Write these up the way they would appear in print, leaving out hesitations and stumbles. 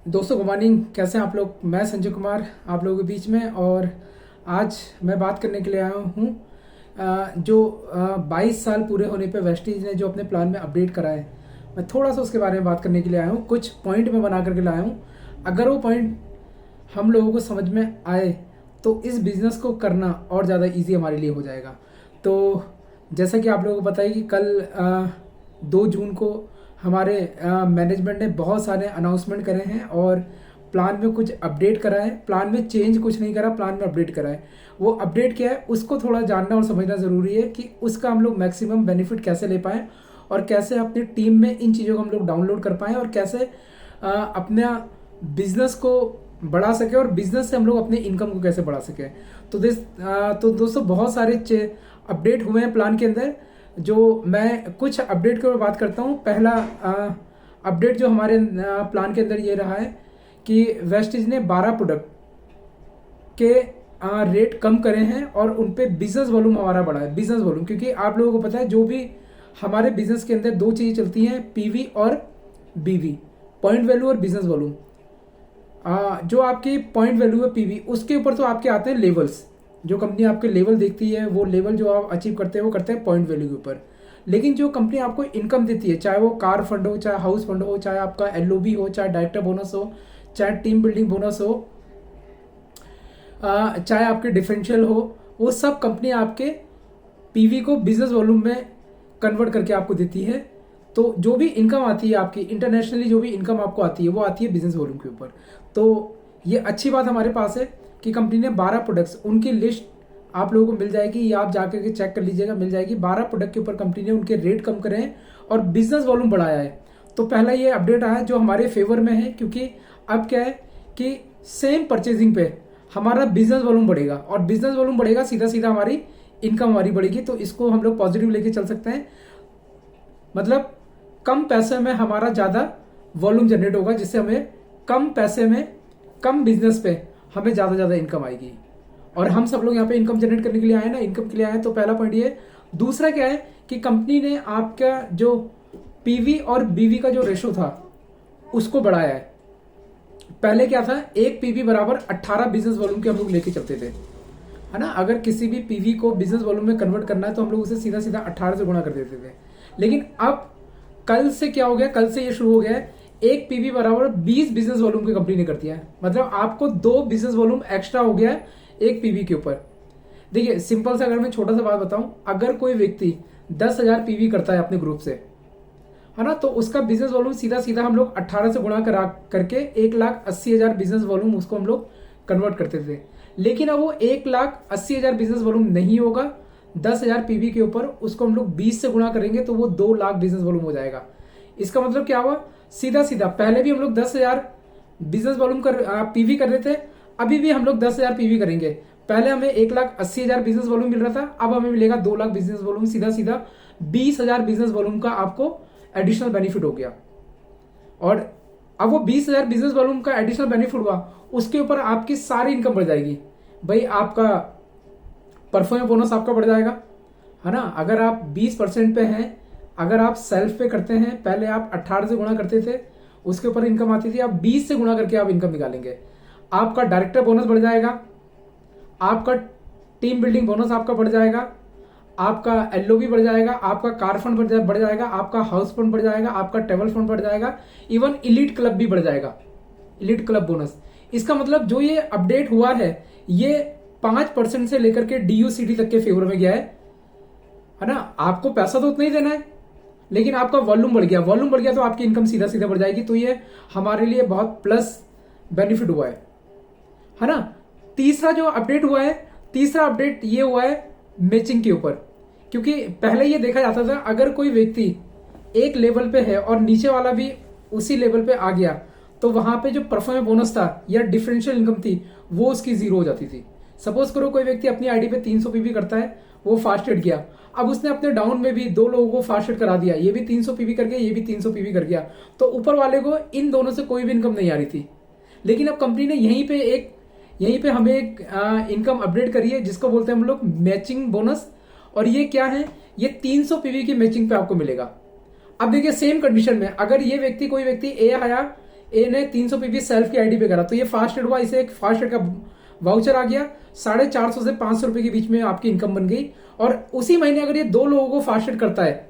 दोस्तों good morning. कैसे हैं आप लोग? मैं संजय कुमार आप लोगों के बीच में। और आज मैं बात करने के लिए आया हूँ जो 22 साल पूरे होने पे वेस्टीज ने जो अपने प्लान में अपडेट करा है, मैं थोड़ा सा उसके बारे में बात करने के लिए आया हूँ। कुछ पॉइंट मैं बना करके लाया हूँ। अगर वो पॉइंट हम लोगों को समझ में आए तो इस बिज़नेस को करना और ज़्यादा इजी हमारे लिए हो जाएगा। तो जैसा कि आप लोगों को पता है कि कल 2 जून को हमारे मैनेजमेंट ने बहुत सारे अनाउंसमेंट करे हैं और प्लान में कुछ अपडेट करा है। प्लान में चेंज कुछ नहीं करा, प्लान में अपडेट करा है। वो अपडेट क्या है उसको थोड़ा जानना और समझना ज़रूरी है कि उसका हम लोग मैक्सिमम बेनिफिट कैसे ले पाएँ और कैसे अपनी टीम में इन चीज़ों को हम लोग डाउनलोड कर पाएँ और कैसे अपना बिजनेस को बढ़ा सके और बिजनेस से हम लोग अपने इनकम को कैसे बढ़ा सके। तो दोस्तों बहुत सारे अपडेट हुए हैं प्लान के अंदर। जो मैं कुछ अपडेट की बात करता हूँ। पहला अपडेट जो हमारे प्लान के अंदर ये रहा है कि वेस्टीज ने 12 प्रोडक्ट के रेट कम करे हैं और उन पे बिजनेस वॉल्यूम हमारा बढ़ा है। बिजनेस वॉल्यूम, क्योंकि आप लोगों को पता है जो भी हमारे बिजनेस के अंदर दो चीज़ें चलती हैं, पीवी और बीवी, पॉइंट वैल्यू और बिजनेस वॉल्यूम। जो आपकी पॉइंट वैल्यू है पीवी, उसके ऊपर तो आपके आते हैं लेवल्स। जो कंपनी आपके लेवल देखती है वो लेवल जो आप अचीव करते हैं वो करते हैं पॉइंट वैल्यू के ऊपर। लेकिन जो कंपनी आपको इनकम देती है, चाहे वो कार फंड हो, चाहे हाउस फंड हो, चाहे आपका एलओबी हो, चाहे डायरेक्टर बोनस हो, चाहे टीम बिल्डिंग बोनस हो, चाहे आपके डिफरेंशियल हो, वो सब कंपनी आपके पीवी को बिजनेस वॉल्यूम में कन्वर्ट करके आपको देती है। तो जो भी इनकम आती है आपकी इंटरनेशनली, जो भी इनकम आपको आती है वो आती है बिजनेस वॉल्यूम के ऊपर। तो ये अच्छी बात हमारे पास है कि कंपनी ने 12 प्रोडक्ट्स, उनकी लिस्ट आप लोगों को मिल जाएगी, या आप जाकर के चेक कर लीजिएगा, मिल जाएगी। 12 प्रोडक्ट के ऊपर कंपनी ने उनके रेट कम करे हैं और बिजनेस वॉल्यूम बढ़ाया है। तो पहला ये अपडेट आया जो हमारे फेवर में है, क्योंकि अब क्या है कि सेम परचेजिंग पे हमारा बिजनेस वॉल्यूम बढ़ेगा और बिजनेस वॉल्यूम बढ़ेगा, सीधा सीधा हमारी इनकम हमारी बढ़ेगी। तो इसको हम लोग पॉजिटिव लेके चल सकते हैं। मतलब कम पैसे में हमारा ज़्यादा वॉल्यूम जनरेट होगा, जिससे हमें कम पैसे में कम बिजनेस पे हमें ज़्यादा इनकम आएगी। और हम सब लोग यहाँ पे इनकम जनरेट करने के लिए आए ना, इनकम के लिए आए। तो पहला पॉइंट ये। दूसरा क्या है कि कंपनी ने आपका जो पीवी और बीवी का जो रेशो था उसको बढ़ाया है। पहले क्या था, एक पीवी बराबर 18 बिजनेस वॉल्यूम के हम लोग लेके चलते थे, है ना। अगर किसी भी पीवी को बिजनेस वॉल्यूम में कन्वर्ट करना है तो हम लोग उसे सीधा सीधा 18 से गुणा कर देते थे। लेकिन अब कल से क्या हो गया, कल से ये शुरू हो गया है, एक पीवी बराबर 20 बिजनेस वॉल्यूम की कंपनी ने कर दिया है। मतलब आपको 2 बिजनेस वॉल्यूम एक्स्ट्रा हो गया है एक पीवी के ऊपर। देखिए सिंपल सा, अगर मैं छोटा सा बात बताऊं, अगर कोई व्यक्ति 10,000 पीवी करता है अपने ग्रुप से, है ना, तो उसका बिजनेस वॉल्यूम सीधा सीधा हम लोग 18 से गुणा करके 1,80,000 बिजनेस वॉल्यूम उसको हम लोग कन्वर्ट करते थे। लेकिन अब वो 1,80,000 बिजनेस वॉल्यूम नहीं होगा। 10,000 पीवी के ऊपर उसको हम लोग 20 से गुणा करेंगे तो वो 2 लाख बिजनेस वॉल्यूम हो जाएगा। इसका मतलब क्या हुआ, सीधा सीधा पहले भी हम लोग 10,000 बिजनेस वॉल्यूम पीवी कर रहे थे, अभी भी हम लोग 10,000 पीवी करेंगे। पहले हमें 1,80,000 बिजनेस वॉल्यूम मिल रहा था, अब हमें मिलेगा 2 लाख बिजनेस वॉल्यूम। सीधा सीधा 20,000 बिजनेस वॉल्यूम का आपको एडिशनल बेनिफिट हो गया। और अब वो 20,000 बिजनेस वॉल्यूम का एडिशनल बेनिफिट हुआ, उसके ऊपर आपकी सारी इनकम बढ़ जाएगी। भाई आपका परफॉर्मेंस बोनस आपका बढ़ जाएगा, है ना। अगर आप 20% पे हैं, अगर आप सेल्फ पे करते हैं, पहले आप 18 से गुणा करते थे, उसके ऊपर इनकम आती थी, आप 20 से गुणा करके आप इनकम निकालेंगे। आपका डायरेक्टर बोनस बढ़ जाएगा, आपका टीम बिल्डिंग बोनस आपका बढ़ जाएगा, आपका एलओबी बढ़ जाएगा, आपका कार फंड बढ़ जाएगा, आपका हाउस फंड बढ़ जाएगा, आपका ट्रेवल फंड बढ़ जाएगा, इवन इलीट क्लब भी बढ़ जाएगा, इलीट क्लब बोनस। इसका मतलब जो ये अपडेट हुआ है ये 5% से लेकर के डीयूसीडी तक के फेवर में गया है ना। आपको पैसा तो उतना ही देना है, लेकिन आपका वॉल्यूम बढ़ गया, वॉल्यूम बढ़ गया तो आपकी इनकम सीधा सीधा बढ़ जाएगी। तो ये हमारे लिए बहुत प्लस बेनिफिट हुआ है ना। तीसरा जो अपडेट हुआ है, तीसरा अपडेट ये हुआ है मैचिंग के ऊपर। क्योंकि पहले ये देखा जाता था अगर कोई व्यक्ति एक लेवल पे है और नीचे वाला भी उसी लेवल पे आ गया तो वहां पे जो परफॉर्मेंस बोनस था या डिफरेंशियल इनकम थी वो उसकी जीरो हो जाती थी। सपोज करो कोई व्यक्ति अपनी आईडी पे 300 पीवी करता है, वो फास्टेड किया, अब उसने अपने डाउन में भी 2 लोगों को फास्टेड करा दिया, ये भी 300 पीवी कर गया, ये भी 300 पीवी कर गया, तो ऊपर वाले को इन दोनों से कोई भी इनकम नहीं आ रही थी। लेकिन अब कंपनी ने यहीं पे हमें एक इनकम अपडेट करी है जिसको बोलते हैं हम लोग मैचिंग बोनस। और ये क्या है, ये 300 पीवी की मैचिंग पे आपको मिलेगा। अब देखिए सेम कंडीशन में अगर ये व्यक्ति, कोई व्यक्ति ए आया, ए ने 300 पीवी सेल्फ की आईडी पे करा, तो ये फास्ट एड हुआ, इसे एक फास्ट एड का वाउचर आ गया, 450 से 500 रुपए के बीच में आपकी इनकम बन गई। और उसी महीने अगर ये 2 लोगों को फास्ट एड करता है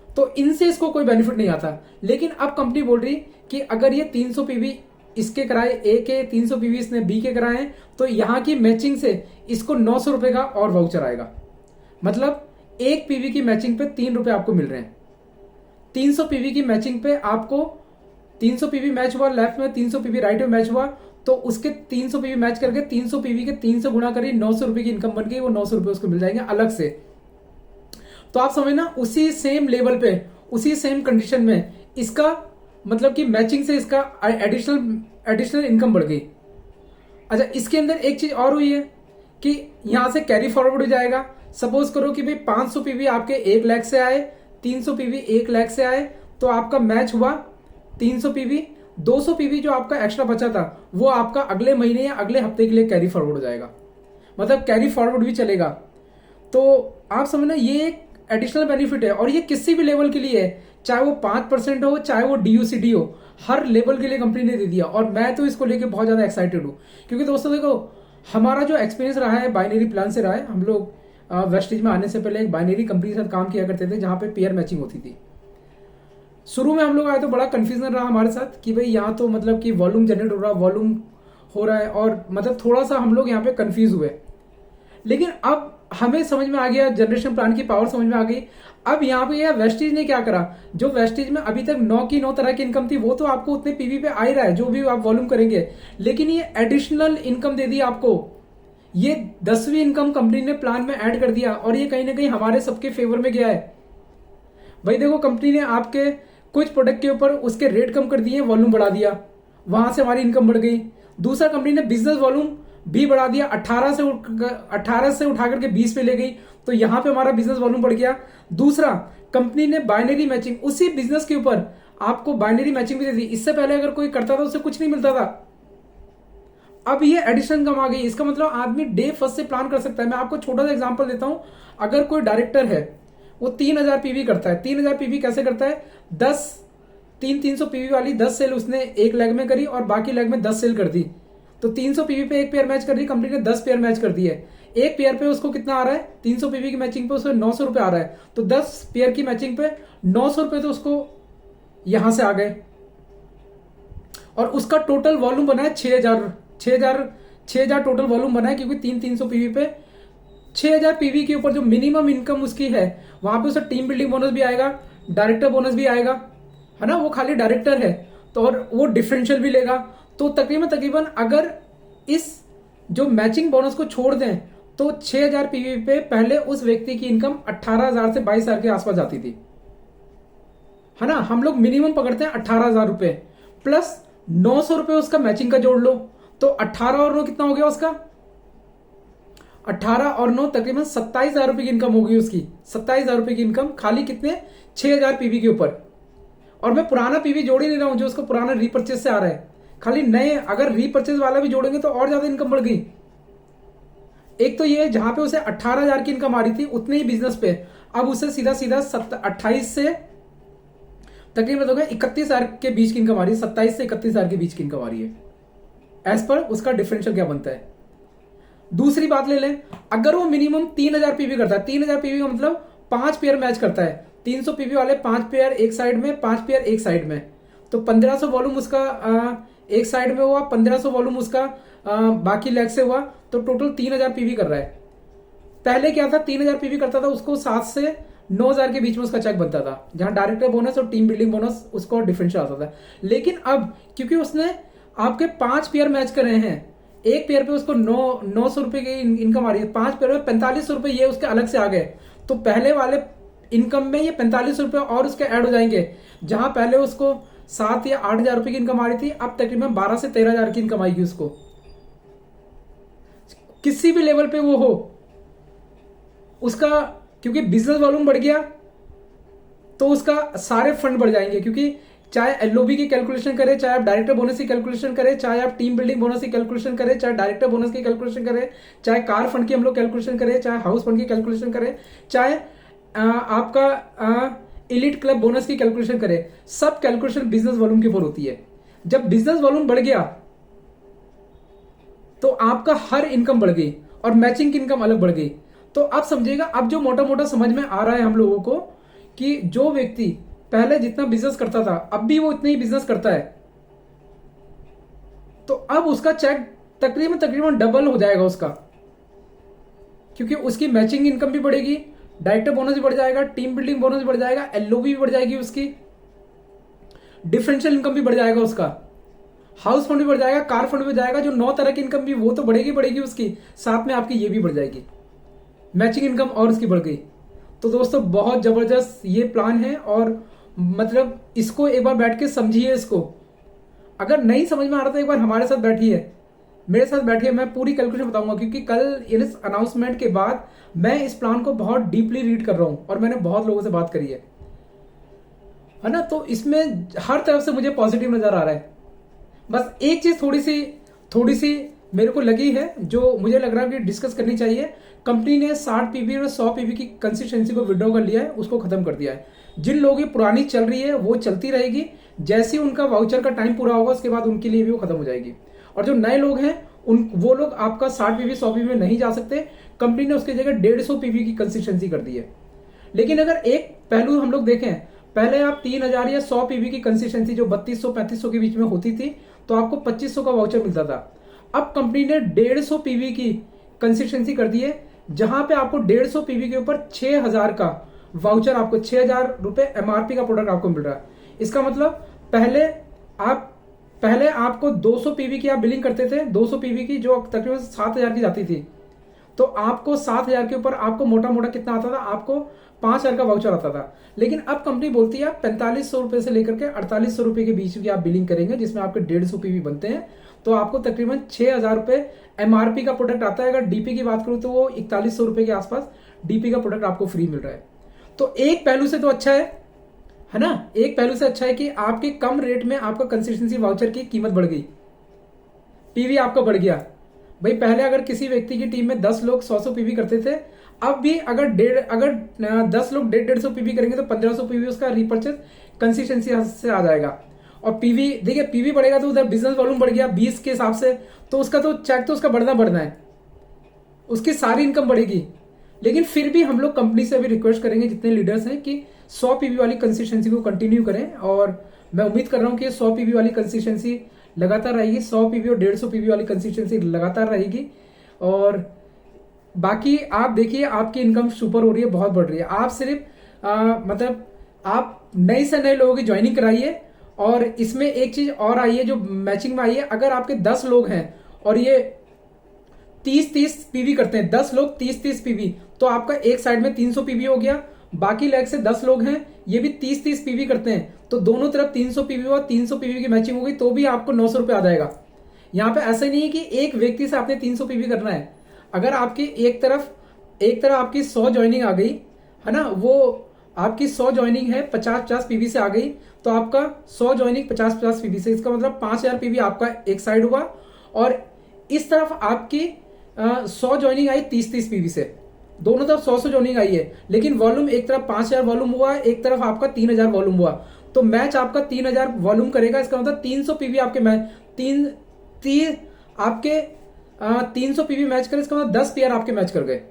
तो इनसे इसको कोई बेनिफिट नहीं आता। लेकिन अब कंपनी बोल रही कि अगर ये 300 पीवी इसके कराए ए के, 300 पीवी इसने बी के कराए हैं, तो यहां की मैचिंग से इसको 900 रुपए का और वाउचर आएगा। मतलब 1 पीवी की मैचिंग पे 3 रुपए आपको मिल रहे हैं। 300 पीवी की मैचिंग पे आपको 300 पीवी मैच हुआ लेफ्ट में, 300 पीवी राइट में मैच हुआ, तो उसके 300 पीवी मैच करके 300 पीवी के 3 से गुणा करिए, 900 रुपए की इनकम बन गई। वो 900 रुपए उसको मिल जाएंगे अलग से। तो आप समझना, उसी सेम लेवल पे, उसी सेम कंडीशन में इसका मतलब कि मैचिंग से इसका एडिशनल इनकम बढ़ गई। अच्छा, इसके अंदर एक चीज और हुई है कि यहां से कैरी फॉरवर्ड हो जाएगा। सपोज करो कि भाई 500 पीवी आपके 1 लाख से आए, 300 पीवी 1 लाख से आए, तो आपका मैच हुआ 300 पीवी। 200 पीवी जो आपका एक्स्ट्रा बचा था वो आपका अगले महीने या अगले हफ्ते के लिए कैरी फॉरवर्ड हो जाएगा। मतलब कैरी फॉरवर्ड भी चलेगा। तो आप समझना, ये एक एडिशनल बेनिफिट है और ये किसी भी लेवल के लिए है, चाहे वो 5% हो, चाहे वो डीयूसीडी हो, हर लेवल के लिए कंपनी ने दे दिया। और मैं तो इसको लेके बहुत ज्यादा एक्साइटेड हूं, क्योंकि दोस्तों देखो, हमारा जो एक्सपीरियंस रहा है बाइनरी प्लान से रहा है। हम लोग वेस्टेज में आने से पहले एक बाइनरी कंपनी के साथ काम किया करते थे जहां पे पेयर मैचिंग होती थी। शुरू में हम लोग आए तो बड़ा कंफ्यूजन रहा हमारे साथ कि भाई यहाँ तो मतलब कि वॉल्यूम जनरेट हो रहा है और मतलब थोड़ा सा हम लोग यहाँ पे कंफ्यूज हुए। लेकिन अब हमें समझ में आ गया, जनरेशन प्लान की पावर समझ में आ गई। अब यहाँ पे यह वेस्टेज ने क्या करा, जो वेस्टेज में अभी तक 9 की 9 तरह की इनकम थी वो तो आपको उतने पीवी पे आ ही रहा है जो भी आप वॉल्यूम करेंगे, लेकिन ये एडिशनल इनकम दे दी आपको। ये 10वीं इनकम कंपनी ने प्लान में ऐड कर दिया और ये कहीं ना कहीं हमारे सबके फेवर में गया है। भाई देखो, कंपनी ने आपके कुछ प्रोडक्ट के ऊपर उसके रेट कम कर दिए, वॉल्यूम बढ़ा दिया, वहां से हमारी इनकम बढ़ गई। दूसरा, कंपनी ने बिजनेस वॉल्यूम भी बढ़ा दिया, 18 से उठा करके 20 पे ले गई, तो यहां पे हमारा बिजनेस वॉल्यूम बढ़ गया। दूसरा, कंपनी ने बाइनरी मैचिंग उसी बिजनेस के ऊपर आपको बाइनरी मैचिंग भी दे दी। इससे पहले अगर कोई करता था उससे कुछ नहीं मिलता था, अब ये एडिशन कम आ गई। इसका मतलब आदमी डे फर्स्ट से प्लान कर सकता है। मैं आपको छोटा सा एग्जांपल देता हूं। अगर कोई डायरेक्टर है, वो 3000 पीवी करता है। 3000 पीवी कैसे करता है, 300 पीवी वाली 10 सेल उसने एक लेग में करी और बाकी लेग में 10 सेल कर दी, तो 300 पीवी पे एक पेयर मैच कर दी, कंपनी ने 10 पेयर मैच कर दी है। एक पेयर पे उसको कितना आ रहा है, 300 पीवी की मैचिंग पे उसको 900 रुपए आ रहा है, तो 10 पेयर की मैचिंग पे 900 रुपए तो उसको यहां से आ गए। और उसका टोटल वॉल्यूम बना है 6000 टोटल वॉल्यूम बना है, क्योंकि 300 पीवी पे 6000 पीवी के ऊपर जो मिनिमम इनकम उसकी है, वहां पे उसे टीम बिल्डिंग बोनस भी आएगा, डायरेक्टर बोनस भी आएगा, है ना। वो खाली डायरेक्टर है तो, और वो डिफरेंशियल भी लेगा। तो तकरीबन अगर इस जो मैचिंग बोनस को छोड़ दें तो 6000 पीवी पे पहले उस व्यक्ति की इनकम 18,000 से 22,000 के आसपास जाती थी, है ना। हम लोग मिनिमम पकड़ते हैं 18,000 रुपए, प्लस 900 रुपए उसका मैचिंग का जोड़ लो, तो 18 और 9 कितना हो गया उसका, 18 और 9 तकरीबन 27,000 रुपए की इनकम होगी उसकी। 27,000 रुपए की इनकम खाली कितने, 6000 पीवी के ऊपर। और मैं पुराना पीवी जोड़ ही नहीं रहा हूं जो उसको पुराना रीपर्चेज से आ रहा है, खाली नए अगर रीपर्चेज वाला भी जोड़ेंगे तो और ज्यादा इनकम बढ़ गई। एक तो ये जहां पे उसे 18,000 की इनकम आ रही थी उतने ही बिजनेस पे, अब उसे सीधा 28 से तकरीबन हो गया 31,000 के बीच की इनकम आ रही है, 27 से 31,000 के बीच की इनकम आ रही है। एज पर उसका डिफरेंशियल क्या बनता है। दूसरी बात ले लें, अगर वो मिनिमम 3000 पीवी करता है, 3000 पीवी का मतलब 5 पेयर मैच करता है, 300 पीवी वाले 5 पेयर एक साइड में, 5 पेयर एक साइड में, तो 1500 वॉल्यूम उसका एक साइड में हुआ, 1500 वॉल्यूम उसका बाकी लेग से हुआ, तो टोटल 3000 पीवी कर रहा है। पहले क्या था, 3000 पीवी करता था, उसको 7 से 9000 के बीच में उसका चेक बनता था, जहां डायरेक्टर बोनस और टीम बिल्डिंग बोनस उसको डिफरेंशियल आता था। लेकिन अब क्योंकि उसने आपके 5 पेयर मैच कर रहे हैं, एक पेयर पे उसको 900 रुपए की इनकम आ रही है, 5 पेयर में 45 रुपए ये उसके अलग से आ गए, तो पहले वाले इनकम में ये 45 रुपए और उसके ऐड हो जाएंगे। जहां पहले उसको 7 या 8,000 रुपए की इनकम आ रही थी, अब तकरीबन 12 से 13,000 की इनकम आएगी उसको। किसी भी लेवल पे वो हो उसका, क्योंकि बिजनेस वॉल्यूम बढ़ गया तो उसका सारे फंड बढ़ जाएंगे। क्योंकि चाहे एलओबी की कैलकुलेशन करें, चाहे आप डायरेक्टर बोनस की कैलकुलेशन करें, चाहे आप टीम बिल्डिंग बोनस की कैलकुलेशन करें, चाहे डायरेक्टर बोनस की कैलकुलेशन करें, चाहे कार फंड की हम लोग कैलकुलेशन करें, चाहे हाउस फंड की कैलकुलेशन करें, चाहे आपका इलीट क्लब बोनस की कैलकुलेशन करें, सब कैलकुलेशन बिजनेस वॉल्यूम के ऊपर होती है। जब बिजनेस वॉल्यूम बढ़ गया तो आपका हर इनकम बढ़ गई और मैचिंग की इनकम अलग बढ़ गई। तो आप समझिएगा, अब जो मोटा मोटा समझ में आ रहा है हम लोगों को कि जो व्यक्ति पहले जितना बिजनेस करता था अब भी वो इतना ही बिजनेस करता है, तो अब उसका चेक तकरीबन तकरीबन डबल हो जाएगा उसका, क्योंकि उसकी मैचिंग इनकम भी बढ़ेगी, डायरेक्टर बोनस भी बढ़ जाएगा, टीम बिल्डिंग बोनस भी बढ़ जाएगा, एलओवी भी बढ़ जाएगी उसकी, डिफरेंशियल इनकम भी बढ़ जाएगा उसका, हाउस फंड भी बढ़ जाएगा, कार फंड भी बढ़ जाएगा, जो 9 तरह की इनकम भी वो तो बढ़ेगी बढ़ेगी उसकी, साथ में आपकी ये भी बढ़ जाएगी, मैचिंग इनकम और उसकी बढ़ गई। तो दोस्तों बहुत जबरदस्त ये प्लान है, और मतलब इसको एक बार बैठ के समझिए। इसको अगर नहीं समझ में आ रहा था एक बार हमारे साथ बैठिए, मेरे साथ बैठिए, मैं पूरी कैलकुलेशन बताऊंगा, क्योंकि कल इस अनाउंसमेंट के बाद मैं इस प्लान को बहुत डीपली रीड कर रहा हूं और मैंने बहुत लोगों से बात करी है ना। तो इसमें हर तरफ से मुझे पॉजिटिव नजर आ रहा है। बस एक चीज थोड़ी सी मेरे को लगी है, जो मुझे लग रहा है कि डिस्कस करनी चाहिए। कंपनी ने 60 पीवी और 100 पीवी की कंसिस्टेंसी को विड्रॉ कर लिया है, उसको खत्म कर दिया है। जिन लोगों की पुरानी चल रही है वो चलती रहेगी, जैसे ही उनका वाउचर का टाइम पूरा होगा उसके बाद उनके लिए भी वो खत्म हो जाएगी। और जो नए लोग हैं वो लोग आपका 60 पीवी 100 पीवी में नहीं जा सकते। कंपनी ने उसकी जगह 150 पीवी की कंसिस्टेंसी कर दी है। लेकिन अगर एक पहलू हम लोग देखें, पहले आप 3000 या 100 पीवी की कंसिस्टेंसी जो 3200-3500 के बीच में होती थी तो आपको 2500 का वाउचर मिलता था। अब कंपनी ने 150 पीवी की कंसिस्टेंसी कर दी है, जहां पे आपको 150 पीवी के ऊपर 6000 का वाउचर, आपको 6000 रुपए एमआरपी का प्रोडक्ट आपको मिल रहा है। इसका मतलब पहले आपको 200 पीवी की आप बिलिंग करते थे, 200 पीवी की जो तकरीबन 7000 की जाती थी, तो आपको 7000 के ऊपर आपको मोटा मोटा कितना आता था, आपको 5000 का वाउचर आता था। लेकिन अब कंपनी बोलती है 4500 रुपए से लेकर के 4800 रुपए के बीच की आप बिलिंग करेंगे, जिसमें आपके 150 पीवी बनते हैं, तो आपको तकरीबन 6000 रुपए एमआरपी का प्रोडक्ट आता है। अगर डीपी की बात करूं तो वो 4100 रुपए के आसपास डीपी का प्रोडक्ट आपको फ्री मिल रहा है। तो एक पहलू से तो अच्छा है ना, एक पहलू से अच्छा है कि आपके कम रेट में आपका कंसिस्टेंसी वाउचर की कीमत बढ़ गई, पीवी आपका बढ़ गया। भाई पहले अगर किसी व्यक्ति की टीम में 10 लोग 100 पीवी करते थे, अब भी अगर 10 लोग 150 पीवी करेंगे तो 1500 पीवी उसका रिपर्चेज कंसिस्टेंसी से आ जाएगा। और पीवी देखिए, पीवी बढ़ेगा तो उधर बिजनेस वॉल्यूम बढ़ गया 20 के हिसाब से, तो उसका तो चेक तो उसका बढ़ना है, उसकी सारी इनकम बढ़ेगी। लेकिन फिर भी हम लोग कंपनी से भी रिक्वेस्ट करेंगे, जितने लीडर्स हैं, कि 100 पीवी वाली कंसिस्टेंसी को कंटिन्यू करें। और मैं उम्मीद कर रहा हूं कि 100 पीवी वाली कंसिस्टेंसी लगातार रहेगी, 100 पीवी और 150 पीवी वाली कंसिस्टेंसी लगातार रहेगी। और बाकी आप देखिए आपकी इनकम सुपर हो रही है, बहुत बढ़ रही है। आप सिर्फ मतलब आप नए से नए लोगों की ज्वाइनिंग कराइए। और इसमें एक चीज और आई है जो मैचिंग में आई है, अगर आपके 10 लोग हैं और ये 30-30 पीवी करते हैं, 10 लोग 30-30 पीवी, तो आपका एक साइड में 300 पीवी हो गया। बाकी लेग से 10 लोग हैं, ये भी 30-30 पीवी करते हैं, तो दोनों तरफ 300 पीवी हुआ, 300 पीवी की मैचिंग हो गई, तो भी आपको 900 रुपए आ जाएगा। यहाँ पे ऐसा नहीं है कि एक व्यक्ति से आपने 300 पीवी करना है। अगर आपकी एक तरफ आपकी 100 ज्वाइनिंग आ गई है ना, वो आपकी 100 ज्वाइनिंग है 50-50 पीवी से आ गई, तो आपका 100 ज्वाइनिंग 50-50 पीवी से, इसका मतलब 5000 पीवी आपका एक साइड हुआ। और इस तरफ आपकी 100 ज्वाइनिंग आई 30-30 पीवी से, दोनों तरफ 100 ज्वाइनिंग आई है। लेकिन वॉल्यूम एक तरफ 5000 वॉल्यूम हुआ, एक तरफ आपका 3000 वॉल्यूम हुआ, तो मैच आपका 3000 वॉल्यूम करेगा। इसका मतलब 300 पीवी आपके आपके 300 पीवी मैच करे, इसका मतलब 10 पेयर आपके मैच कर गए।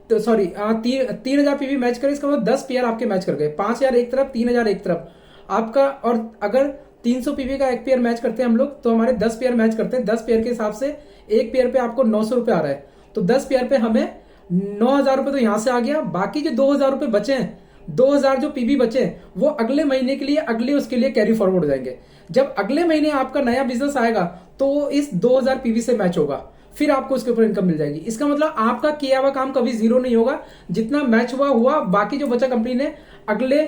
तो सॉरी 3000 पीवी मैच करे, इसका मतलब 10 पेयर आपके मैच कर गए। 5000 एक तरफ, 3000 एक तरफ आपका। और अगर 300 पीवी का एक पेयर मैच करते हैं हम लोग, तो हमारे 10 पेयर मैच करते हैं। 10 पेयर के हिसाब से एक पेयर पे आपको 900 रुपए आ रहा है, तो 10 पेयर पे हमें 9000 रुपए तो यहां से आ गया। बाकी जो 2000 रुपए बचे हैं, 2000 जो पीवी बचे वो अगले महीने के लिए, अगले उसके लिए कैरी फॉरवर्ड हो जाएंगे। जब अगले महीने आपका नया बिजनेस आएगा तो वो इस 2000 पीवी से मैच होगा, फिर आपको उसके ऊपर इनकम मिल जाएगी। इसका मतलब आपका किया हुआ काम कभी जीरो नहीं होगा, जितना मैच हुआ। बाकी जो बचा कंपनी ने अगले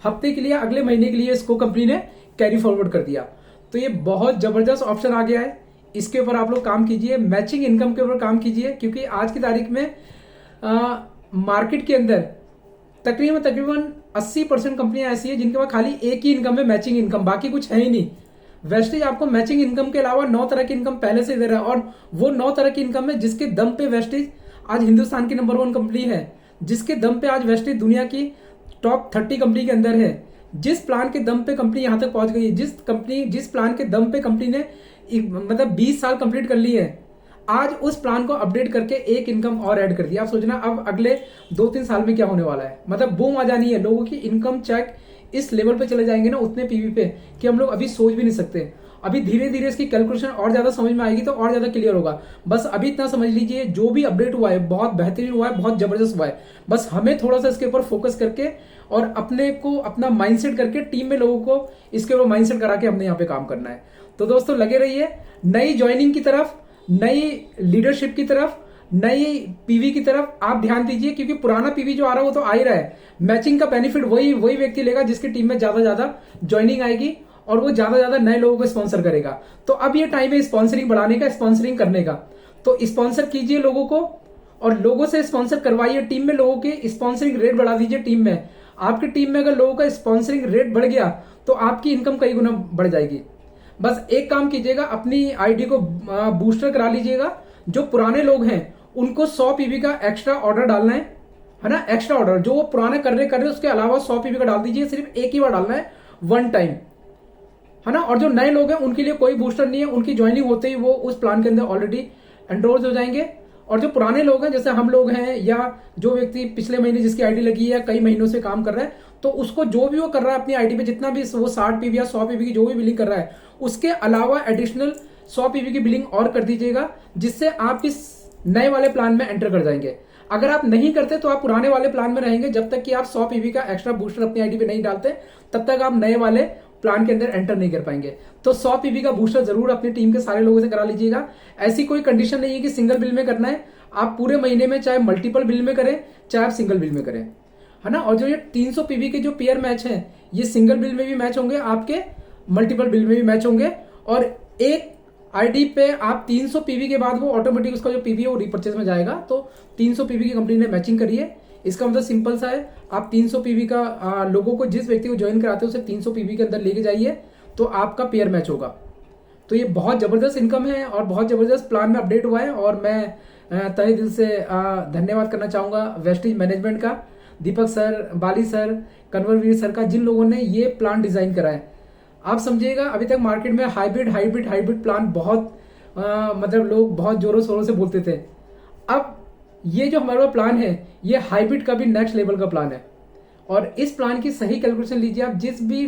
हफ्ते के लिए, अगले महीने के लिए इसको कंपनी ने कैरी फॉरवर्ड कर दिया। तो ये बहुत जबरदस्त ऑप्शन आ गया है, इसके ऊपर आप लोग काम कीजिए, मैचिंग इनकम के ऊपर काम कीजिए। क्योंकि आज की तारीख में मार्केट के अंदर तकरीबन 80% कंपनियां ऐसी है जिनके पास खाली एक ही इनकम है, मैचिंग इनकम, बाकी कुछ है ही नहीं। वेस्टेज आपको मैचिंग इनकम के अलावा 9 तरह की इनकम पहले से दे रहा है, और वो 9 तरह की इनकम है जिसके दम पे वेस्टेज आज हिंदुस्तान की नंबर 1 कंपनी है, जिसके दम पे आज वेस्टेज दुनिया की टॉप 30 कंपनी के अंदर है, जिस प्लान के दम पे कंपनी यहां तक पहुंच गई है, जिस प्लान के दम पे कंपनी ने मतलब 20 साल कंप्लीट कर ली है, आज उस प्लान को अपडेट करके एक इनकम और ऐड कर दिया। आप सोचना अब अगले 2-3 साल में क्या होने वाला है, मतलब बूम आ जानी है। लोगों की इनकम चेक इस लेवल पे चले जाएंगे ना, उतने पीवी पे, कि हम लोग अभी सोच भी नहीं सकते। अभी धीरे धीरे इसकी कैलकुलेशन और ज्यादा समझ में आएगी तो और ज्यादा क्लियर होगा। बस अभी इतना समझ लीजिए, जो भी अपडेट हुआ है बहुत बेहतरीन हुआ है, बहुत जबरदस्त हुआ है। बस हमें थोड़ा सा इसके ऊपर फोकस करके और अपने को अपना माइंडसेट करके टीम में लोगों को इसके ऊपर माइंडसेट करा के हमने यहाँ पे काम करना है। तो दोस्तों लगे रहिए नई ज्वाइनिंग की तरफ, नई लीडरशिप की तरफ, नई पीवी की तरफ आप ध्यान दीजिए, क्योंकि पुराना पीवी जो आ रहा है वो तो आ ही रहा है। मैचिंग का बेनिफिट वही व्यक्ति लेगा जिसकी टीम में ज्यादा ज्वाइनिंग आएगी और वो ज्यादा नए लोगों को स्पॉन्सर करेगा। तो अब ये टाइम है स्पॉन्सरिंग बढ़ाने का, स्पॉन्सरिंग करने का। तो स्पॉन्सर कीजिए लोगों को और लोगों से स्पॉन्सर करवाइए। टीम में लोगों के स्पॉन्सरिंग रेट बढ़ा दीजिए। टीम में, आपकी टीम में अगर लोगों का स्पॉन्सरिंग रेट बढ़ गया तो आपकी इनकम कई गुना बढ़ जाएगी। बस एक काम कीजिएगा, अपनी आईडी को बूस्टर करा लीजिएगा। जो पुराने लोग हैं उनको 100 पीवी का एक्स्ट्रा ऑर्डर डालना है ना, एक्स्ट्रा ऑर्डर जो वो पुराने कर रहे उसके अलावा 100 पीवी का डाल दीजिए। सिर्फ एक ही बार डालना है, वन टाइम, है ना। और जो नए लोग हैं उनके लिए कोई बूस्टर नहीं है, उनकी ज्वाइनिंग होते ही वो उस प्लान के अंदर ऑलरेडी एनरोल हो जाएंगे। और जो पुराने लोग हैं, जैसे हम लोग हैं या जो व्यक्ति पिछले महीने जिसकी आईडी लगी है, कई महीनों से काम कर रहा है, तो उसको जो भी वो कर रहा है अपनी आईडी पे, जितना भी वो 60 पीवी या 100 पीवी की जो भी बिलिंग कर रहा है, उसके अलावा एडिशनल 100 पीवी की बिलिंग और कर दीजिएगा, जिससे आप इस नए वाले प्लान में एंटर कर जाएंगे। अगर आप नहीं करते तो आप पुराने वाले प्लान में रहेंगे। जब तक कि आप 100 पीवी का एक्स्ट्रा बूस्टर अपनी आईडी पे नहीं डालते, तब तक आप नए वाले प्लान के अंदर एंटर नहीं कर पाएंगे। तो 100 पीवी का बूस्टर जरूर अपनी टीम के सारे लोगों से करा लीजिएगा। ऐसी कोई कंडीशन नहीं है कि सिंगल बिल में करना है, आप पूरे महीने में चाहे मल्टीपल बिल में करें, चाहे आप सिंगल बिल में करें, है ना। और जो ये 300 पीवी के जो पेयर मैच हैं, ये सिंगल बिल में भी मैच होंगे, आपके मल्टीपल बिल में भी मैच होंगे। और एक आईडी पे आप 300 पीवी के बाद वो ऑटोमेटिक उसका जो पीवी है वो रिपर्चेज में जाएगा। तो 300 पीवी की कंपनी ने मैचिंग करी है। इसका मतलब सिंपल सा है, आप 300 पीवी का लोगों को, जिस व्यक्ति को ज्वाइन कराते हो उसे 300 पीवी के अंदर लेके जाइए, तो आपका पेयर मैच होगा। तो ये बहुत जबरदस्त इनकम है और बहुत जबरदस्त प्लान में अपडेट हुआ है। और मैं तहे दिल से धन्यवाद करना चाहूंगा वेस्टेज मैनेजमेंट का, दीपक सर, बाली सर, कन्वरवीर सर का, जिन लोगों ने ये प्लान डिजाइन करा है। आप समझिएगा, अभी तक मार्केट में हाइब्रिड प्लान बहुत मतलब लोग बहुत जोरों शोरों से बोलते थे। अब ये जो हमारा प्लान है, ये हाइब्रिड का भी नेक्स्ट लेवल का प्लान है। और इस प्लान की सही कैलकुलेशन लीजिए। आप जिस भी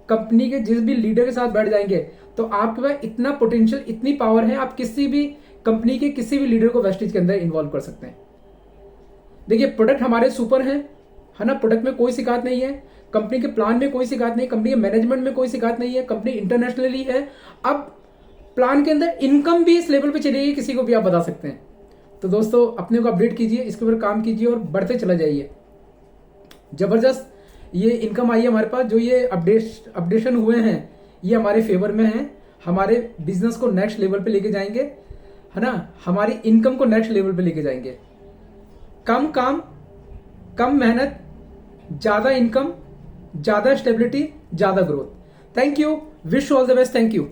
कंपनी के, जिस भी लीडर के साथ बैठ जाएंगे, तो आपके पास इतना पोटेंशियल, इतनी पावर है, आप किसी भी कंपनी के किसी भी लीडर को वेस्टेज के अंदर इन्वॉल्व कर सकते हैं। देखिए, प्रोडक्ट हमारे सुपर है ना, प्रोडक्ट में कोई शिकायत नहीं है, कंपनी के प्लान में कोई शिकायत नहीं, कंपनी के मैनेजमेंट में कोई शिकायत नहीं है, कंपनी इंटरनेशनली है। अब प्लान के अंदर इनकम भी इस लेवल पे चलेगी, किसी को भी आप बता सकते हैं। तो दोस्तों अपने को अपडेट कीजिए, इसके ऊपर काम कीजिए और बढ़ते चला जाइए। जबरदस्त ये इनकम आई है हमारे पास। जो ये अपडेशन हुए हैं, ये हमारे फेवर में है, हमारे बिजनेस को नेक्स्ट लेवल पे लेके जाएंगे, है ना, हमारी इनकम को नेक्स्ट लेवल पे लेके जाएंगे। कम काम, कम मेहनत, ज्यादा इनकम, ज्यादा स्टेबिलिटी, ज्यादा growth. Thank you, wish all the best, thank you.